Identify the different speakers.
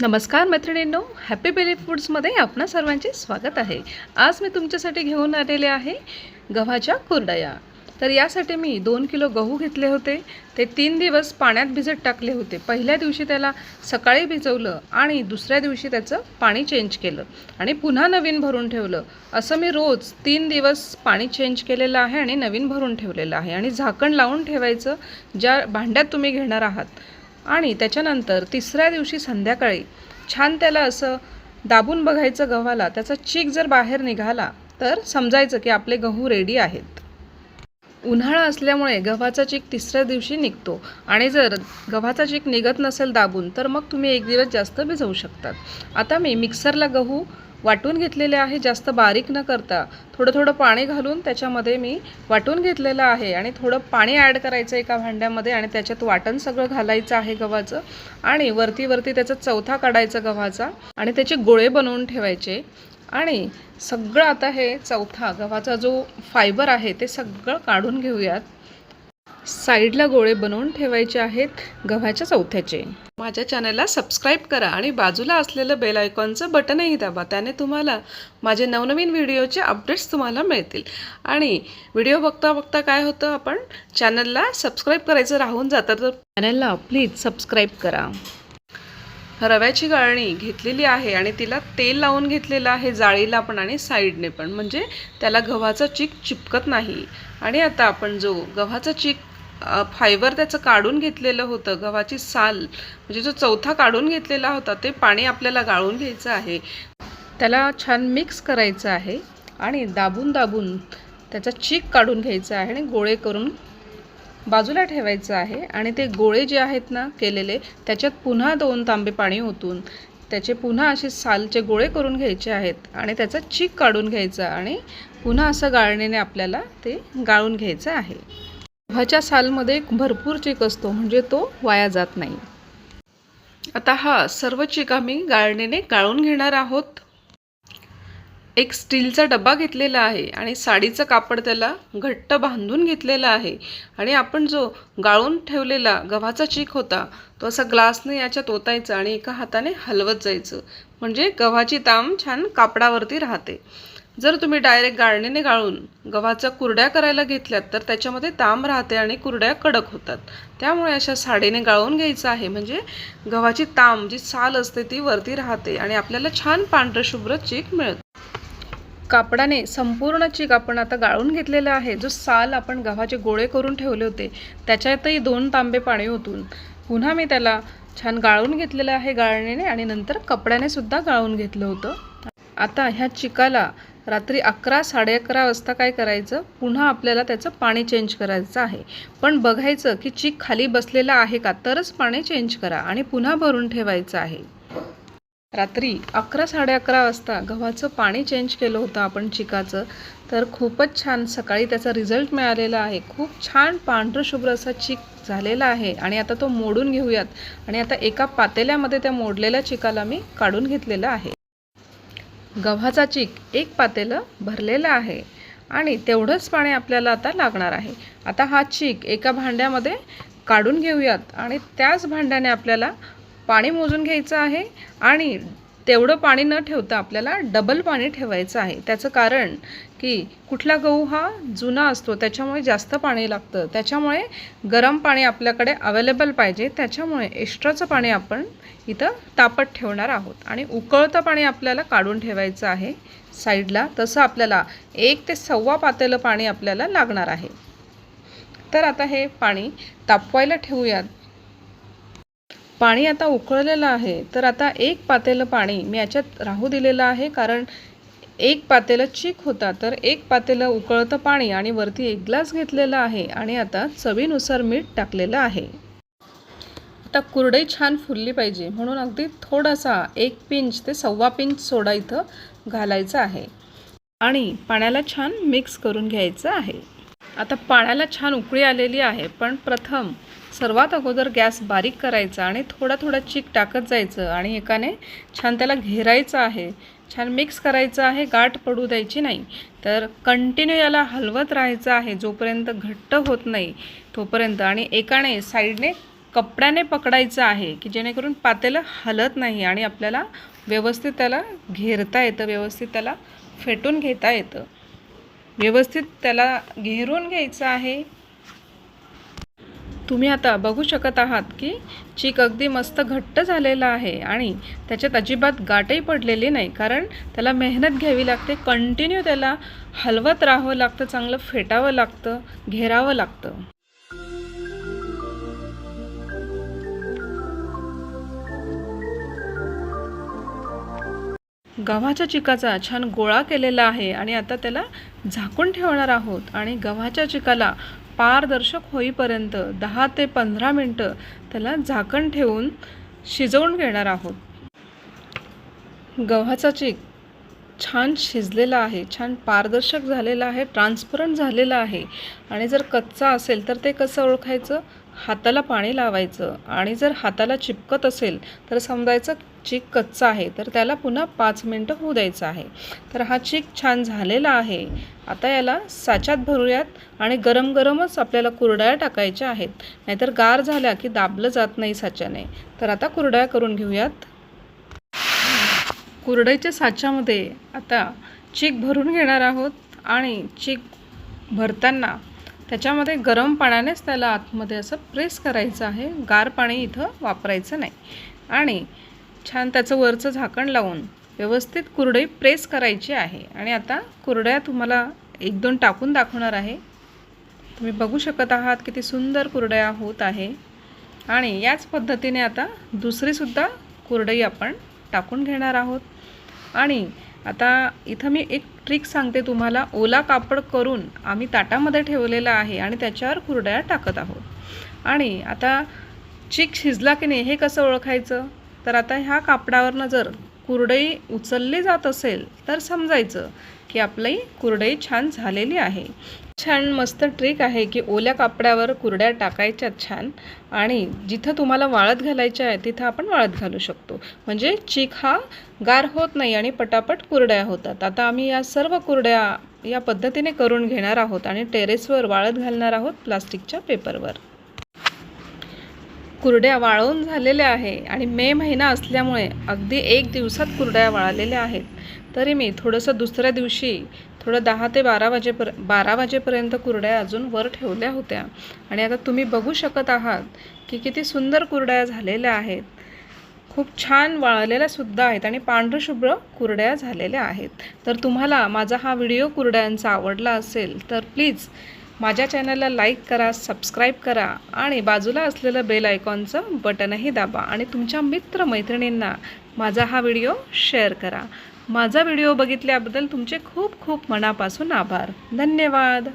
Speaker 1: नमस्कार मैत्रिणींनो, happy Bailey फूड्समध्ये आपणा सर्वांचे स्वागत आहे। आज मी तुमच्यासाठी घेऊन आलेले आहे गव्हाच्या कुरडया। तर यासाठी मी 2 किलो गहू घेतले होते। ते 3 दिवस पाण्यात भिजत टाकले होते। पहिल्या दिवशी त्याला सकाळी भिजवलं आणि दुसऱ्या दिवशी त्याचं पाणी चेंज केलं आणि पुन्हा नवीन भरून ठेवलं। असं मी रोज 3 दिवस पाणी चेंज केलेलं आहे आणि नवीन भरून ठेवलेलं आहे आणि झाकण लावून ठेवायचं ज्या भांड्यात तुम्ही घेणार आहात। आणि त्याच्यानंतर तिसऱ्या दिवशी संध्याकाळी छान त्याला असं दाबून बघायचं गव्हाला। त्याचा चीक जर बाहेर निघाला तर समजायचं की आपले गहू रेडी आहेत। उन्हाळा असल्यामुळे गव्हाचा चीक तिसऱ्या दिवशी निघतो आणि जर गव्हाचा चीक निघत नसेल दाबून तर मग तुम्ही एक दिवस जास्त भिजवू शकतात। आता मी मिक्सरला गहू वाटून घेतलेले आहे, जास्त बारीक न करता थोडं थोडं पाणी घालून त्याच्यामध्ये मी वाटून घेतलेलं आहे आणि थोडं पाणी ॲड करायचं एका भांड्यामध्ये आणि त्याच्यात वाटण सगळं घालायचं आहे गव्हाचं आणि वरती त्याचा चौथा काढायचा गव्हाचा आणि त्याचे गोळे बनवून ठेवायचे। आणि सगळं आता हे चौथा गव्हाचा जो फायबर आहे ते सगळं काढून घेऊयात। साईडला गोळे बनवून ठेवायचे आहेत गव्हाच्या चौथ्याचे। माझ्या चॅनलला सबस्क्राईब करा आणि बाजूला असलेलं बेल आयकॉनचं बटनही दाबा, त्याने तुम्हाला माझे नवनवीन व्हिडिओचे अपडेट्स तुम्हाला मिळतील। आणि व्हिडिओ बघता बघता काय होतं, आपण चॅनलला सबस्क्राईब करायचं राहून जातं, तर चॅनलला प्लीज सबस्क्राईब करा। रव्याची गाळणी घेतलेली आहे आणि तिला तेल लावून घेतलेलं आहे जाळीला पण आणि साईडने पण, म्हणजे त्याला गव्हाचा चीक चिपकत नाही। आणि आता आपण जो गव्हाचा चीक फायबर त्याचं काढून घेतलेलं होतं, गव्हाची साल म्हणजे जो चौथा काढून घेतलेला होता, ते पाणी आपल्याला गाळून घ्यायचं आहे। त्याला छान मिक्स करायचं आहे आणि दाबून त्याचा चीक काढून घ्यायचा आहे आणि गोळे करून बाजूला ठेवायचं आहे। आणि ते गोळे जे आहेत ना केलेले, त्याच्यात पुन्हा 2 तांबे पाणी ओतून त्याचे पुन्हा असे सालचे गोळे करून घ्यायचे आहेत आणि त्याचा चीक काढून घ्यायचा आणि पुन्हा असं गाळणीने आपल्याला ते गाळून घ्यायचं आहे। गव्हाच्या सालमध्ये भरपूर चीक असतो, म्हणजे तो वाया जात नाही। आता हा सर्व चीक आम्ही गाळणीने गाळून घेणार आहोत। एक स्टीलचा डबा घेतलेला आहे आणि साडीचं कापड त्याला घट्ट बांधून घेतलेलं आहे आणि आपण जो गाळून ठेवलेला गव्हाचा चीक होता तो असा ग्लासने याच्यात ओतायचा आणि एका हाताने हलवत जायचं, म्हणजे गव्हाची ताम छान कापडावरती राहते। जर तुम्ही डायरेक्ट गाळणीने गाळून गव्हाच्या कुरड्या करायला घेतल्यात तर त्याच्यामध्ये ताम राहते आणि कुरड्या कडक होतात। त्यामुळे अशा साडीने गाळून घ्यायचं आहे, म्हणजे गव्हाची ताम जी साल असते ती वरती राहते आणि आपल्याला छान पांढरं शुभ्र चीक मिळतं। कापडाने संपूर्ण चीक आपण आता गाळून घेतलेला आहे। जो साल आपण गव्हाचे गोळे करून ठेवले होते त्याच्यातही 2 तांबे पाणी ओतून पुन्हा मी त्याला छान गाळून घेतलेलं आहे गाळणीने आणि नंतर कपड्याने सुद्धा गाळून घेतलं होतं। आता ह्या चिकाला रात्री 11 11:30 वाजता काय करायचं, पुन्हा आपल्याला त्याचं पाणी चेंज करायचं आहे। पण बघायचं की चीक खाली बसलेला आहे का, तरच पाणी चेंज करा आणि पुन्हा भरून ठेवायचं आहे। रात्री 11 11:30 वाजता गव्हाचं पाणी चेंज केलं होतं आपण चिकाचं, तर खूपच छान सकाळी त्याचा रिझल्ट मिळालेला आहे। खूप छान पांढरं शुभ्र असा चीक झालेला आहे आणि आता तो मोडून घेऊयात। आणि आता एका पातेल्यामध्ये त्या मोडलेल्या चिकाला मी काढून घेतलेला आहे। गव्हाचा चीक एक पातेलं भरलेलं आहे आणि तेवढंच पाणी आपल्याला आता लागणार आहे। आता हा चीक एका भांड्यामध्ये काढून घेऊयात आणि त्याच भांड्याने आपल्याला पाणी मोजून घ्यायचं आहे आणि तेवढं पाणी न ठेवता आपल्याला डबल पाणी ठेवायचं आहे। त्याचं कारण की कुठला गहू हा जुना असतो त्याच्यामुळे जास्त पाणी लागतं, त्याच्यामुळे गरम पाणी आपल्याकडे अवेलेबल पाहिजे, त्याच्यामुळे एक्स्ट्राचं पाणी आपण इथं तापत ठेवणार आहोत आणि उकळतं पाणी आपल्याला काढून ठेवायचं आहे साईडला। तसं आपल्याला 1 ते 1.25 पातेलं पाणी आपल्याला लागणार आहे। तर आता हे पाणी तापवायला ठेवूयात। पाणी आता उकळलेलं आहे, तर आता 1 पातेलं पाणी मी याच्यात राहू दिलेलं आहे, कारण 1 पातेलं चीक होता, तर 1 पातेलं उकळतं पाणी आणि वरती 1 ग्लास घेतलेला आहे आणि आता चवीनुसार मीठ टाकलेलं आहे। आता कुरडई छान फुलली पाहिजे म्हणून अगदी थोडासा 1 पिंच ते 1.25 पिंच सोडा इथं घालायचा आहे आणि पाण्याला छान मिक्स करून घ्यायचं आहे। आता पाण्याला छान उकळी आलेली आहे, पण प्रथम सर्वात अगोदर गॅस बारीक करायचा आणि थोडा चीक टाकत जायचं आणि एकाने छान त्याला घेरायचं आहे, छान मिक्स करायचं आहे, गाठ पडू द्यायची नाही। तर कंटिन्यू याला हलवत राहायचं आहे जोपर्यंत घट्ट होत नाही तोपर्यंत, आणि एकाने साईडने कपड्याने पकडायचं आहे की जेणेकरून पातेलं हलत नाही आणि आपल्याला व्यवस्थित त्याला घेरता येतं, व्यवस्थित त्याला फेटून घेता येतं. व्यवस्थित त्याला घेरून घ्यायचं आहे. तुम्ही आता बघू शकत आहात की चीक अगदी मस्त घट्ट झालेला आहे आणि त्याच्यात अजिबात गाठही पडलेली नाही, कारण त्याला मेहनत घ्यावी लागते. कंटिन्यू त्याला हलवत राहावं लागतं, चांगलं फेटावं लागतं, घेरावं लागतं. गव्हाच्या चिकाचा छान गोळा केलेला आहे आणि आता त्याला झाकून ठेवणार आहोत आणि गव्हाच्या चिकाला पारदर्शक होईपर्यंत 10 ते 15 मिनटं त्याला झाकण ठेवून शिजवून घेणार आहोत. गव्हाचा चीक छान शिजलेला आहे, छान पारदर्शक झालेला आहे, ट्रान्सपरंट झालेला आहे. आणि जर कच्चा असेल तर ते कसं ओळखायचं? हाताला पाणी लावायचं आणि जर हाताला चिपकत असेल तर समजायचं चीक कच्चा आहे, तर त्याला पुन्हा 5 मिनटं होऊ द्यायचं आहे. तर हा चीक छान झालेला आहे. आता याला साच्यात भरूयात आणि गरम गरमच आपल्याला कुरडया टाकायच्या आहेत, नाहीतर गार झाल्या की दाबलं जात नाही साच्याने. तर आता कुरडया करून घेऊयात. कुरडईच्या साच्यामध्ये आता चीक भरून घेणार आहोत आणि चीक भरताना त्याच्यामध्ये गरम पाण्यानेच त्याला आतमध्ये असं प्रेस करायचं आहे. गार पाणी इथं वापरायचं नाही. आणि छान त्याचं वरचं झाकण लावून व्यवस्थित कुरडई प्रेस करायची आहे. आणि आता कुरडया तुम्हाला 1-2 टाकून दाखवणार आहे. तुम्ही बघू शकत आहात किती सुंदर कुरडया होत आहे. आणि याच पद्धतीने आता दुसरीसुद्धा कुरडई आपण टाकून घेणार आहोत. आणि आता इथं मी एक ट्रिक सांगते तुम्हाला. ओला कापड करून आम्ही ताटामध्ये ठेवलेला आहे आणि त्याच्यावर कुरडया टाकत आहोत. आणि आता चीक शिजला की नाही हे कसं ओळखायचं? तर आता ह्या कापडावरनं जर कुरडई उचलली जात असेल तर समजायचं की आपली कुरडई छान झालेली आहे. छान मस्त ट्रिक आहे की ओल्या कापडावर कुरड्या टाकायच्यात छान, आणि जिथं तुम्हाला वाळत घालायच्या आहे तिथं आपण वाळत घालू शकतो. म्हणजे चीक हा गार होत नाही आणि पटापट कुरड्या होतात. आता आम्ही या सर्व कुरड्या या पद्धतीने करून घेणार आहोत आणि टेरेसवर वाळत घालणार आहोत प्लास्टिकच्या पेपरवर. कुरड्या वाळवून झालेल्या आहे आणि मे महिना असल्यामुळे अगदी 1 दिवसात कुरड्या वाळलेल्या आहेत. तरी मी थोडंसं दुसऱ्या दिवशी थोडं 10 ते 12 वाजेपर्यंत कुरड्या अजून वर ठेवल्या होत्या. आणि आता तुम्ही बघू शकत आहात की किती सुंदर कुरड्या झालेल्या आहेत. खूप छान वाळलेल्यासुद्धा आहेत आणि पांढरशुभ्र कुरड्या झालेल्या आहेत. तर तुम्हाला माझा हा व्हिडिओ कुरड्यांचा आवडला असेल तर प्लीज माझ्या चॅनलला लाईक करा, सबस्क्राईब करा आणि बाजूला असलेलं बेल आयकॉनचं बटनही दाबा आणि तुमच्या मित्रमैत्रिणींना माझा हा व्हिडिओ शेअर करा. माझा व्हिडिओ बघितल्याबद्दल तुमचे खूप खूप मनापासून आभार. धन्यवाद.